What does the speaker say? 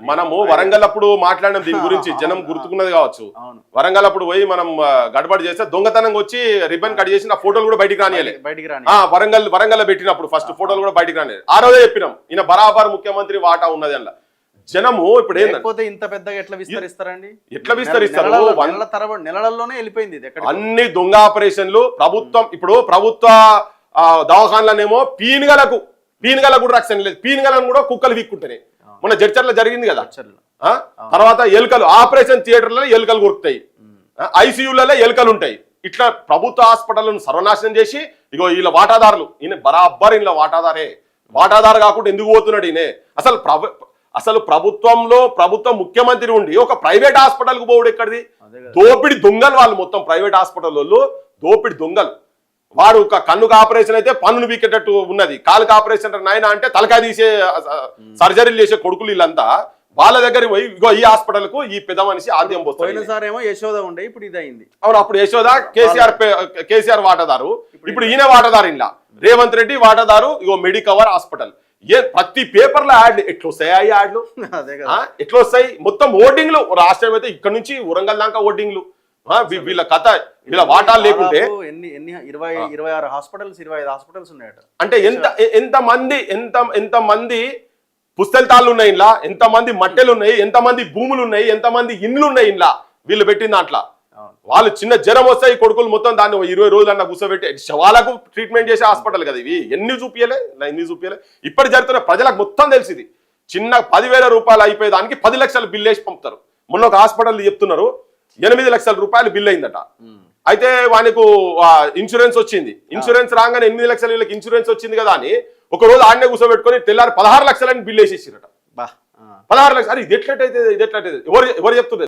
మనము వరంగల్ అప్పుడు మాట్లాడిన దీని గురించి జనం గుర్తుకున్నది కావచ్చు. వరంగల్ అప్పుడు పోయి మనం గడబడి చేస్తే దొంగతనంగా వచ్చి రిబ్బన్ కట్ చేసి నా ఫోటోలు కూడా బయటికి రానియాలి. వరంగల్ పెట్టినప్పుడు ఫస్ట్ ఫోటోలు కూడా బయటికి రానియాలి. ఆ రోజే చెప్పినాం ఈయన బరాబర్ ముఖ్యమంత్రి వాటా ఉన్నది అలా. జనము ఇప్పుడు ఏంటంటే ఇంత పెద్దగా ఎట్లా విస్తరిస్తారండి? ఎట్లా విస్తరిస్తారు? నెలల్లోనే వెళ్ళిపోయింది. అన్ని దొంగ ఆపరేషన్లు ప్రభుత్వం. ఇప్పుడు ప్రభుత్వ దవాఖానలనేమో పీనుగలకు కూడా రక్షణ లేదు. పీనుగలను కూడా కుక్కలు వీక్కుంటున్నాయి. మొన్న జడ్చర్ల జరిగింది కదా. తర్వాత ఎలుకలు ఆపరేషన్ థియేటర్లలో ఎలుకలు కొరుకుతాయి, ఐసీయూలలో ఎలుకలు ఉంటాయి. ఇట్లా ప్రభుత్వ హాస్పిటల్లను సర్వనాశనం చేసి ఇగో వీళ్ళ వాటాదారులు, ఈయన బరాబర్ ఈయన వాటాదారు కాకుండా ఎందుకు పోతున్నాడు ఈయన? అసలు ప్రభుత్వ ముఖ్యమంత్రి ఉండి ఒక ప్రైవేట్ హాస్పిటల్కు పోవుడు ఎక్కడిది? దోపిడి దొంగలు వాళ్ళు, మొత్తం ప్రైవేట్ హాస్పిటల్ వాళ్ళు దోపిడి దొంగలు. వాడు ఒక కన్నుకు ఆపరేషన్ అయితే పన్నును వీకేటట్టు ఉన్నది, కాలుకు ఆపరేషన్ నాయన అంటే తలకాయ తీసే సర్జరీలు చేసే కొడుకులు వీళ్ళంతా. వాళ్ళ దగ్గర పోయి ఇగో ఈ హాస్పిటల్ కు ఈ పెద్ద మనిషి ఆద్యం పోతుంది. యశోద ఉండే, ఇప్పుడు ఇది అయింది. అవును, అప్పుడు యశోద కేసీఆర్ వాటాదారు, ఇప్పుడు ఈయన వాటాదారు. ఇలా రేవంత్ రెడ్డి వాటాదారు. ఇగో మెడికవర్ హాస్పిటల్. ప్రతి పేపర్ లో యాడ్లు ఎట్లా వస్తాయి? ఆ యాడ్లు ఎట్లా వస్తాయి? మొత్తం ఓటింగ్లు. రాష్ట్రం అయితే ఇక్కడ నుంచి వరంగల్ దాకా ఓటింగ్లు. వీళ్ళ కథ, వీళ్ళ వాటాలు లేకుంటే 26 హాస్పిటల్స్ 25 హాస్పిటల్స్ ఉన్నాయట. అంటే ఎంతమంది పుస్తకాలు ఉన్నాయి ఇలా, ఎంతమంది మట్టెలు ఉన్నాయి, ఎంతమంది భూములు ఉన్నాయి, ఎంతమంది ఇండ్లు ఉన్నాయి ఇలా వీళ్ళు పెట్టిన దాంట్లో. వాళ్ళు చిన్న జ్వరం వస్తాయి కొడుకులు మొత్తం దాన్ని 20 రోజులు అన్న కూర్చోబెట్టి శవాలకు ట్రీట్మెంట్ చేసే హాస్పిటల్ కదా ఇవి. ఎన్ని చూపియలే ఇప్పటి జరుగుతున్న ప్రజలకు మొత్తం తెలిసింది. చిన్న 10,000 రూపాయలు అయిపోయేదానికి 10 లక్షలు బిల్లు వేసి పంపుతారు. మొన్న ఒక హాస్పిటల్ చెప్తున్నారు 8 లక్షల రూపాయలు బిల్ అయిందట. అయితే వానికి ఇన్సూరెన్స్ వచ్చింది. ఇన్సూరెన్స్ రాగానే 8 లక్షల వీళ్ళకి ఇన్సూరెన్స్ వచ్చింది కదా అని ఒక రోజు ఆడనే కూర్చోబెట్టుకుని తెల్లారి 16 లక్షలని బిల్ వేసేసిరట. 16 లక్షలు. అది ఇది ఎట్లయితే ఎవరు చెప్తున్నారు?